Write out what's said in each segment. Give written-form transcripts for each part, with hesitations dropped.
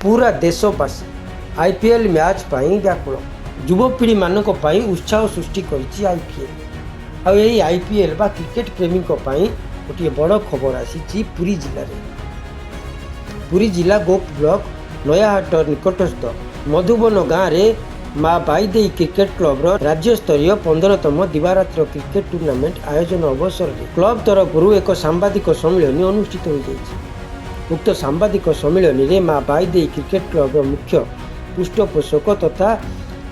पूरा देशवासी IPL match पाई व्याकुल युवपीढ़ी मानक पाई उत्साह सृष्टि करिछि आईपीएल आ यही आईपीएल बा क्रिकेट प्रेमी गोटे बड़ खबर आसी पुरी जिले में। पुरी जिला गोप ब्लॉक नयाहाट निकटस्थ मधुबन गाँव में माँ बाईदेई क्रिकेट क्लब राज्य स्तरीय 15तम दिवारात्र क्रिकेट टूर्नामेंट आयोजन अवसर में क्लब तरफ एक सांबादिक सम्मेलन अनुष्ठित हो जाइए। उक्त सांबादिक सम्मेलन में माँ बाईदेई क्रिकेट क्लब मुख्य पृष्ठपोषक तथा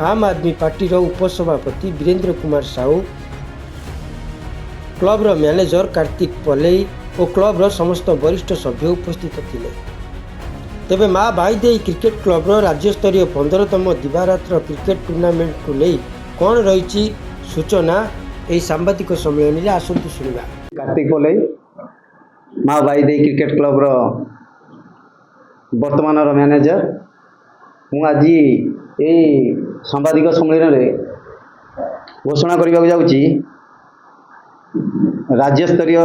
आम आदमी पार्टी उपसभापति वीरेंद्र कुमार साहू, क्लब मैनेजर कार्तिक पलेई और क्लब समस्त वरिष्ठ सभ्य उपस्थित थे। तेबे माँ बाईदेई क्रिकेट क्लब राज्य स्तरीय 15तम दिवारात्र क्रिकेट टूर्नामेंट को नहीं कौन रही सूचना यही सांबादिक सम्मेलन में आसतु शुणा। कार्तिक पलेई माँ बाईदेई क्रिकेट क्लब वर्तमान मैनेजर मु आज यही सांबादिक सम्मेलन में घोषणा करने जाऊँगी राज्य स्तरीय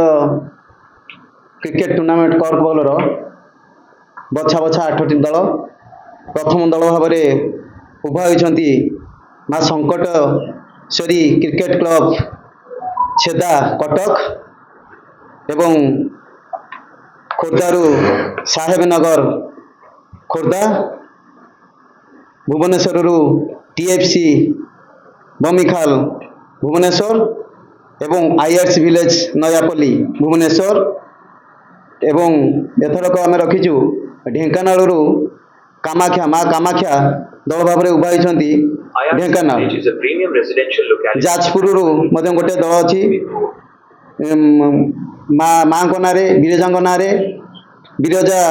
क्रिकेट टूर्नामेंट कर्क बॉलर बछा बछा 8टी दल प्रथम दल भाव में उभा होती माँ संकटेश्वरी क्रिकेट क्लब छेदा कटक एवं खोर्धारू साहेबनगर खोर्धा भुवनेश्वर टीएफसी बमिखाल भुवनेश्वर एवं आईआरसी विलेज नयापल्ली भुवनेश्वर एवं एथरक आम रखीचु ढेंकानाल कामाख्या माँ कामाख्या दल भाव में उभा होती ढेंकानाल जाजपुर गोटे दल अच्छी माँ ना विरजा ना विरजा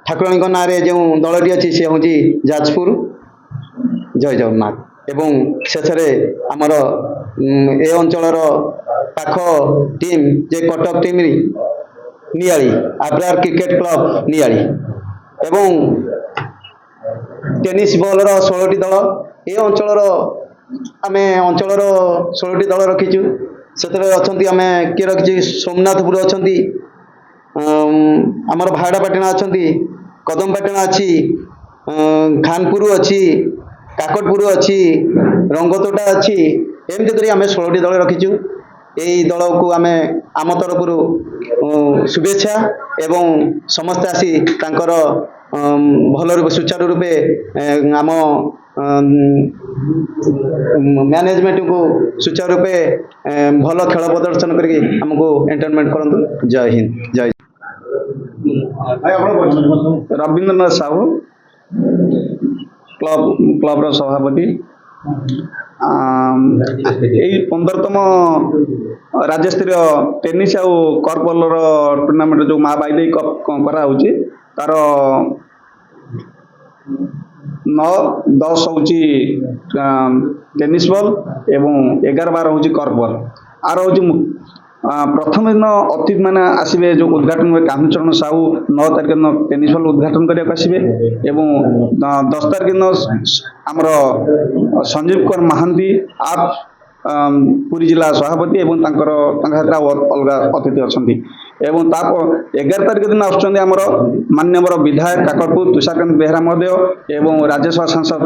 ठाकुराणी ना जो दलटी अच्छी सी हूँ जाजपुर जय जगन्नाथ एवं शेषे आमर ए अंचल पाख टीम जे Cuttack team Niali Abrar cricket club Niali एवं टेनिस बॉलर 16टी दल ए अंचल आम अंचल 16टी दल रखीचु से अच्छा आम किए रखी सोमनाथपुर अच्छा आमर भाड़ापाटना अच्छा कदमपाटना अच्छी खानपुर अच्छी काकटपुर अच्छी रंगतोटा अच्छी एमती कर आम 16टी दल रखीचु। यही दल को आम आम तरफ शुभेच्छा एवं समस्ते आसी तांकर भल सुचारू रूपे आम मैनेजमेंट को सुचारू रूपे भल खेल प्रदर्शन करके आमको एंटरटेनमेंट करंतु। जय हिंद जय रविंद्रनाथ साहू क्लब सभापति यही 15तम राज्य स्तरीय टेनिस आउ कर्क बॉलर टूर्नामेंट जो माँ बाईदेई कप कराऊँगी तार 9-10 हूँ टेनिस बॉल एवं 11-12 हूँ कर्क बॉल आर हूँ प्रथम दिन अतिथि मैंने आसवे जो उद्घाटन हुए कान्हचरण साहू 9 तारिख दिन टेनिस बॉल उद्घाटन करने आसवे एवं 10 तारिख दिन आमर संजीव कुमार महांती आप पुरी जिला सभापति एवं अलग अतिथि अच्छा एवं 11 तारिख दिन आमर मान्यवर विधायक काकटपुर तुषारकांत बेहरा महोदय एवं राज्यसभा सांसद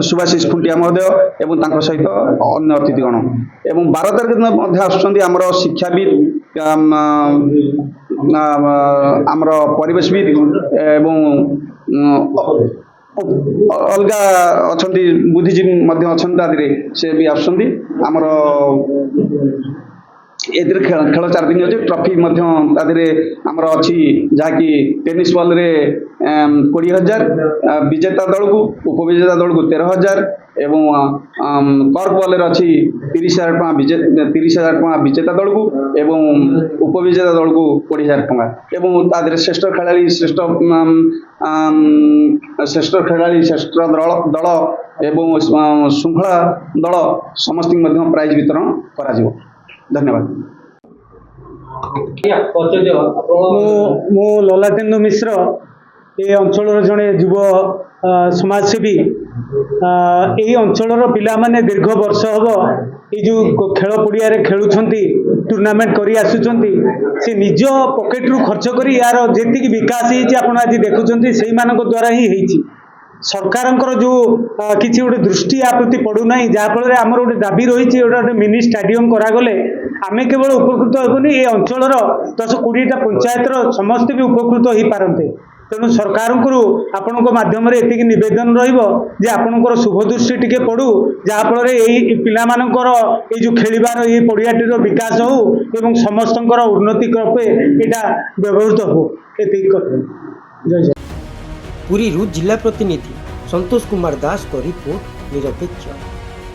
सुभाषिष खुंटिया महोदय एवं सहित अन्य अतिथिगण एवं 12 तारिख दिन आमर शिक्षाविद आमर परिवेशविद एवं अलग अच्छा बुद्धिजीवी अच्छा से भी आमर एतिर खेल 4 दिन अच्छे ट्रफी आमर अच्छी जहाँकि टेनिस बॉल रे 20,000 विजेता दल को उपविजेता दल को 13,000 एवं कर्क बॉल अच्छी 30,000 टଙ୍କା विजेता दल को एवं उपविजेता दल को 20,000 टଙ୍କା एवं तादरे श्रेष्ठ खेलाड़ी श्रेष्ठ दल एवं श्रृंखला दल समस्त प्राइज वितरण करा। धन्यवाद। मु ललाटेन्दु मिश्र ये अंचल जड़े युव समाजसेवी यही अंचल पिला माने दीर्घ वर्ष हम ये जो खेल पड़िया खेलुंट टूर्णामेंट कर आसुंच से निज पॉकेट रु खर्च कर यार जी विकास आज देखुं से द्वारा ही होती सरकार जो किसी गोटे दृष्टि या प्रति पड़ूना जहाँफल आम गोटे दाबी रही गोटे मिनी स्टाडियम करागले आम केवल उपकृत हेबुनि ये अंचल 10-20टा पंचायतर समस्ते भी उपकृत हो पारते तेणु सरकार को आपण माध्यम एति नवेदन रही आपणकर शुभ दृष्टि टी पड़ू जहाँफल यही पिलामानकर ये जो खेलिबार ये पड़ियाटीर विकास हो एवं समस्तଙ୍କର उन्नति क्रमे यहाँ व्यवहृत हो जय जय। पुरीरू जिला प्रतिनिधि संतोष कुमार दास को रिपोर्ट निरपेक्ष।